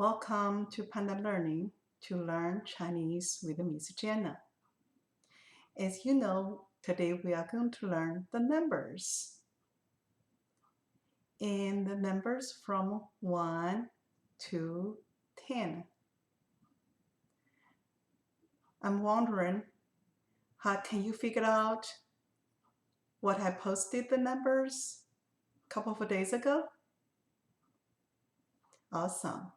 Welcome to Panda Learning to learn Chinese with Miss Jenna. As you know, today we are going to learn the numbers. And the numbers from 1 to 10. I'm wondering, how can you figure out what I posted the numbers a couple of days ago? Awesome.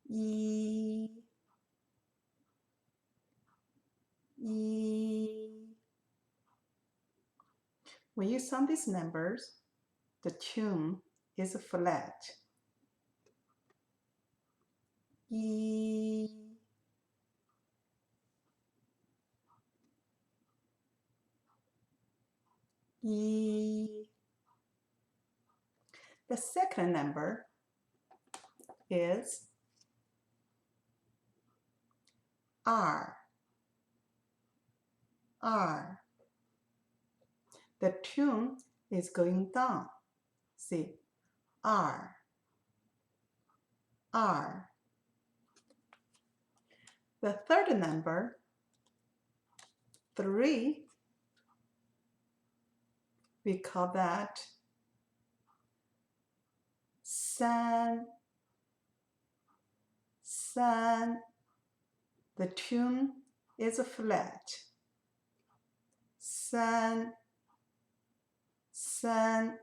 E, E. When you sound these numbers, the tune is flat. E, E. The second number is R. R. The tune is going down. See, R. R. The third number, 3, we call that 三. 三. The tune is flat. 三. 三.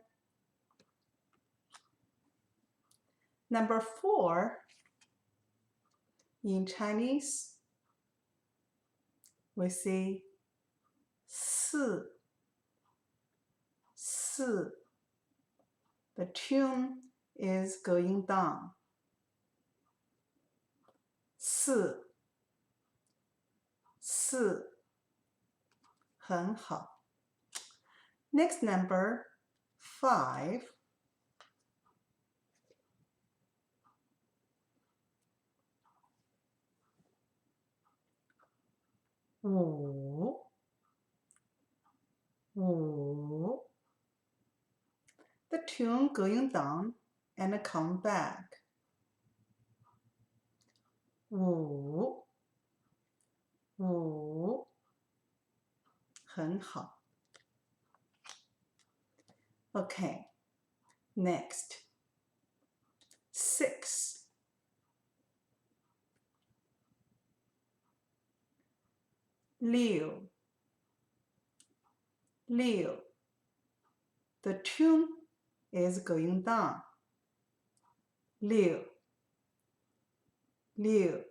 Number 4, in Chinese, we say 四. 四. The tune is going down. 四. 四. 很好. Next number, 5. 五. 五. The tune going down and come back. 五. 五. 很好. Okay, next. 6. 六. 六. The tune is going down. 六. 六.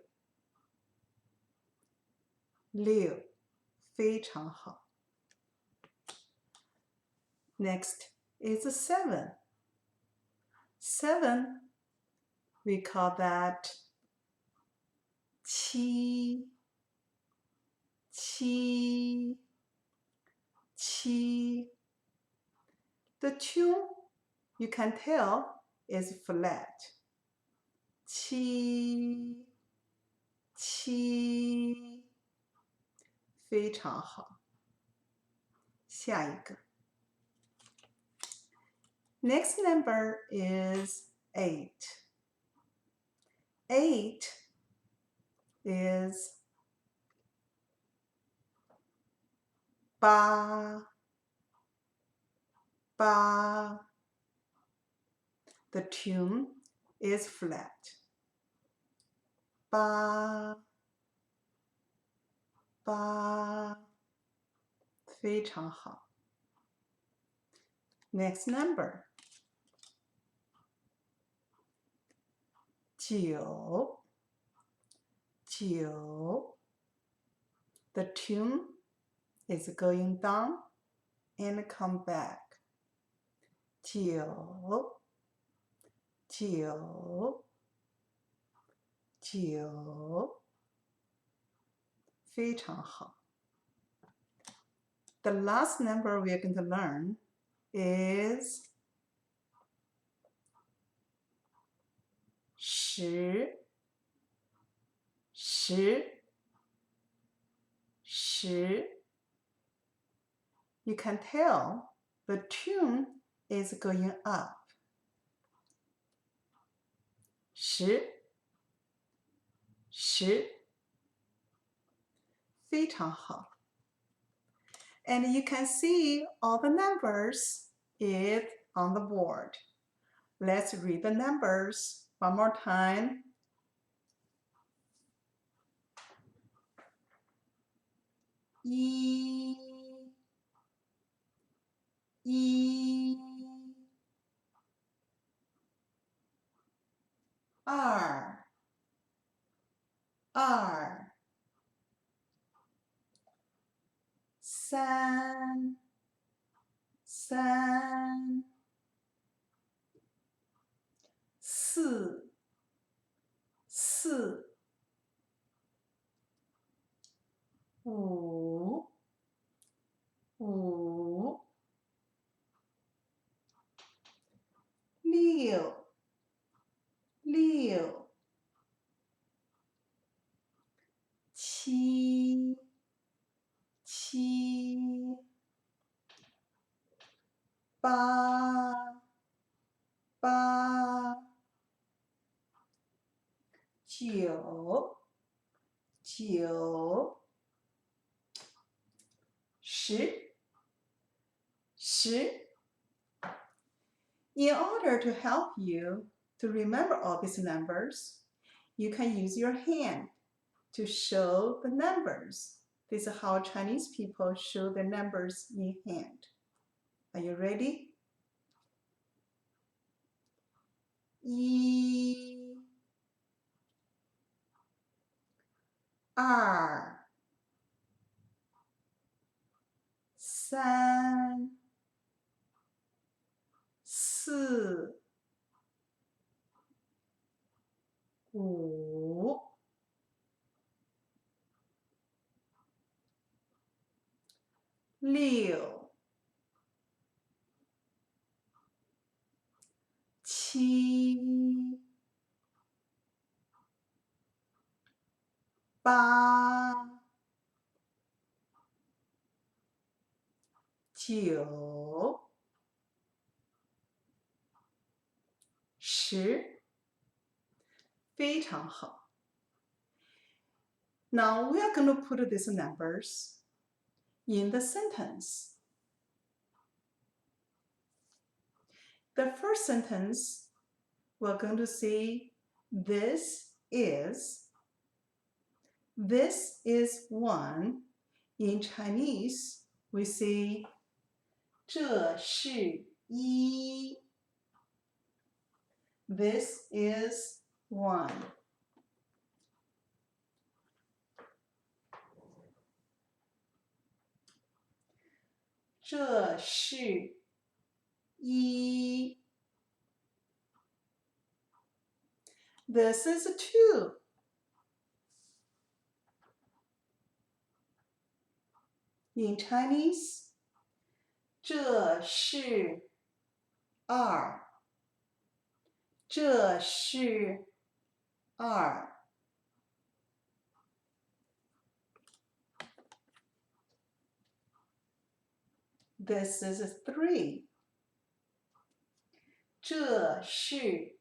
六. 非常好. Next is 7. 7, we call that 七. 七. 七. The tune, you can tell, is flat. 七. 七. 非常好. 下一个. Next number is 8. 8 is 八. 八. The tune is flat. 八. 八. 非常好. Next number. 9. 9. The tune is going down and come back. 九. 九. 九. 非常好. The last number we are going to learn is 10. 10. 10. you can tell the tune is going up. 10非常好 And you can see all the numbers is on the board. Let's read the numbers one more time. 一 二 三 四 五 六 七 八 九 十 In order to help you to remember all these numbers, you can use your hand to show the numbers. This is how Chinese people show the numbers in hand. Are you ready? 一 二 三 四 五 六 七 八 九 十非常好 Now we are going to put these numbers in the sentence. The first sentence, we're going to say this is one. In Chinese, we say 这是一 This is one. "这是一 This is two. In Chinese, 这是二这是二 This is three. 这是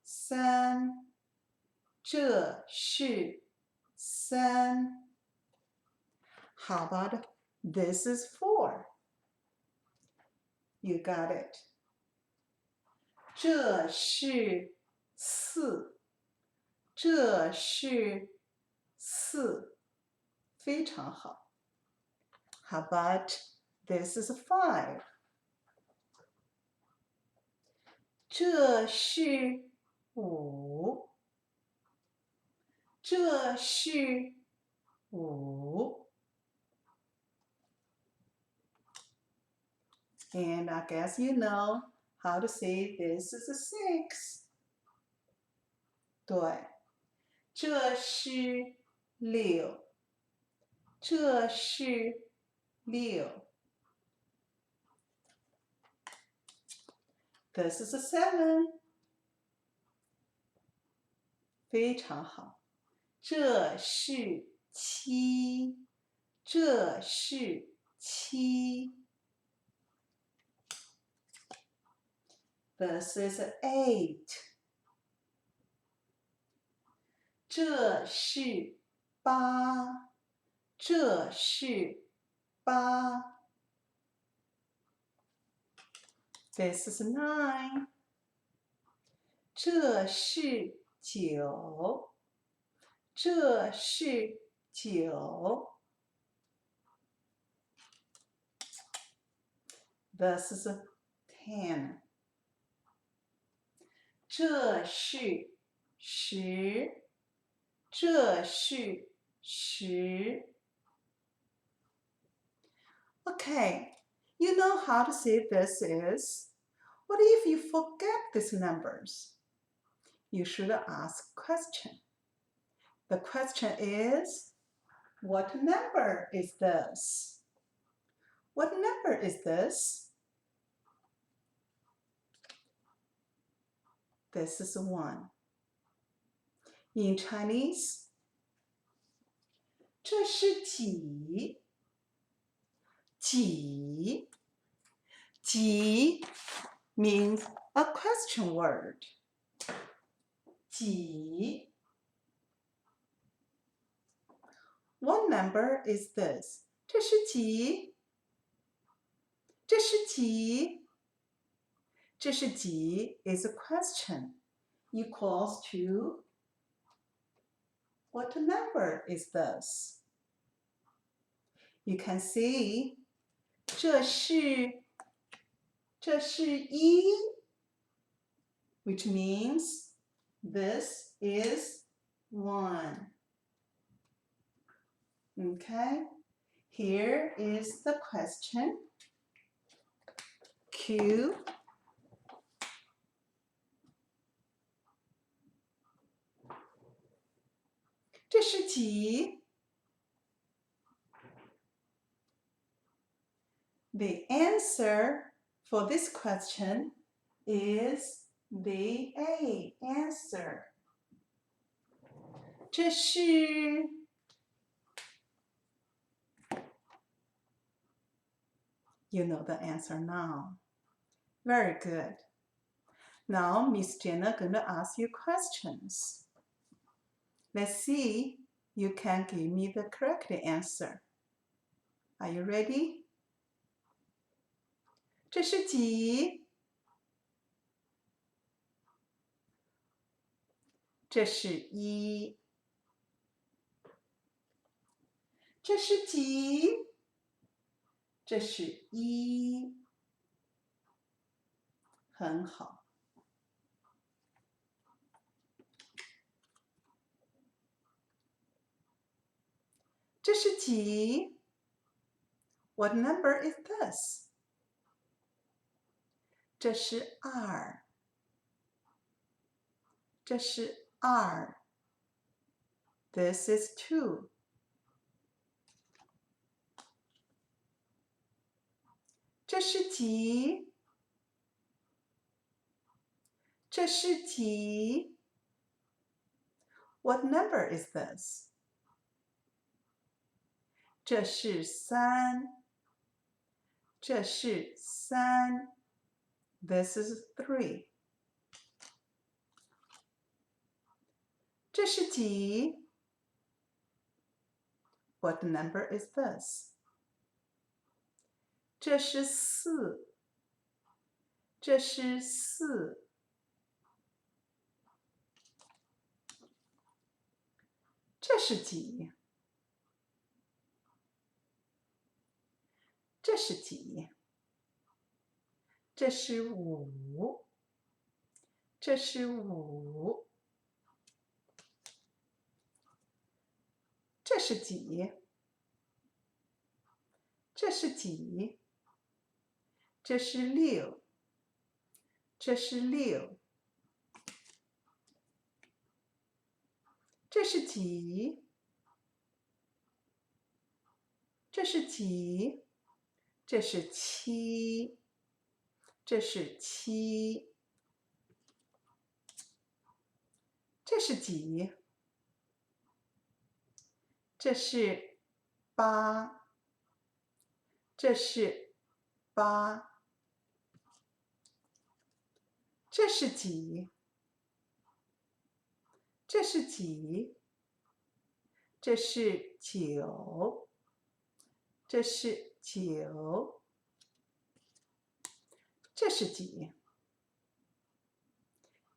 三这是三 How about this is four? You got it. 这是四这是四非常好 How about this is five? 这是五这是五 And I guess you know how to say this is a six. 对，这是六这是六 This is a seven. 非常好。这是七这是七 This is 8. 这是8，这是8。This is 9. 这是9，这是9。This is 10. 这是10，这是10。Okay, you know how to say this is. What if you forget these numbers? You should ask a question. The question is, what number is this? What number is this? This is 1. In Chinese, 这是几？几？几 means a question word. 几 What number is this? 这是几？这是几？这是几 is a question equals to what number is this? You can see 这是1 which means this is 1. Okay, here is the question. Q.这是几？ The answer for this question is the A answer. 这是 You know the answer now. Very good. Now Miss Jenna gonna ask you questions. Let's see you can give me the correct answer. Are you ready? 这是几？这是1。这是几？这是1。很好。这是几？ What number is this? 这是2。这是2。This is 2. 这是几？这是几？ What number is this? 这是3。这是3。This is 3. 这是几？ What number is this? 这是4。这是4。这是几？这是几？这是5。这是5。这是几？这是几？这是6。这是6。这是几？这是几？这是7。这是7。这是几？这是8。这是8。这是几？这是几？这是9。这是9。这是几？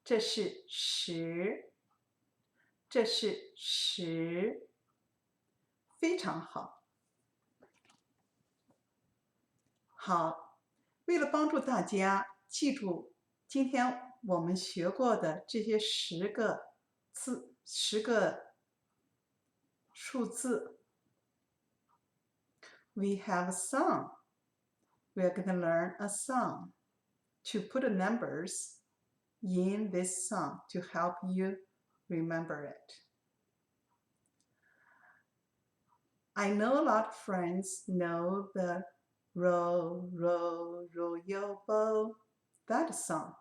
这是10。这是10。非常好。好，为了帮助大家记住今天我们学过的这些10个字、10个数字 ，we have a song. We are going to learn a song to put the numbers in this song to help you remember it. I know a lot of friends know the row, row, row your boat, that song.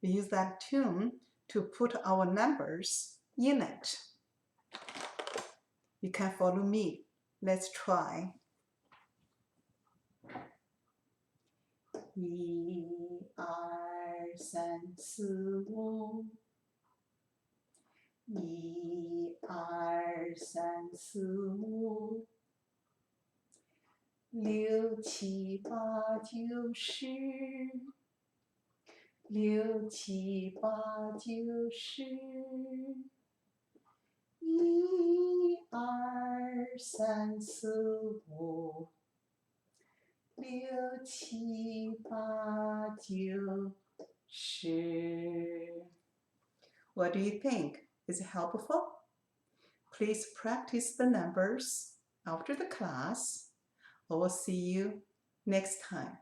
We use that tune to put our numbers in it. You can follow me. Let's try. 1、2、3、4、5。1、2、3、4、5。6、7、8、9、10。6、7、8、9、10。1、2、3、4、5。6、7、8、9、10。What do you think? Is it helpful? Please practice the numbers after the class. I will see you next time.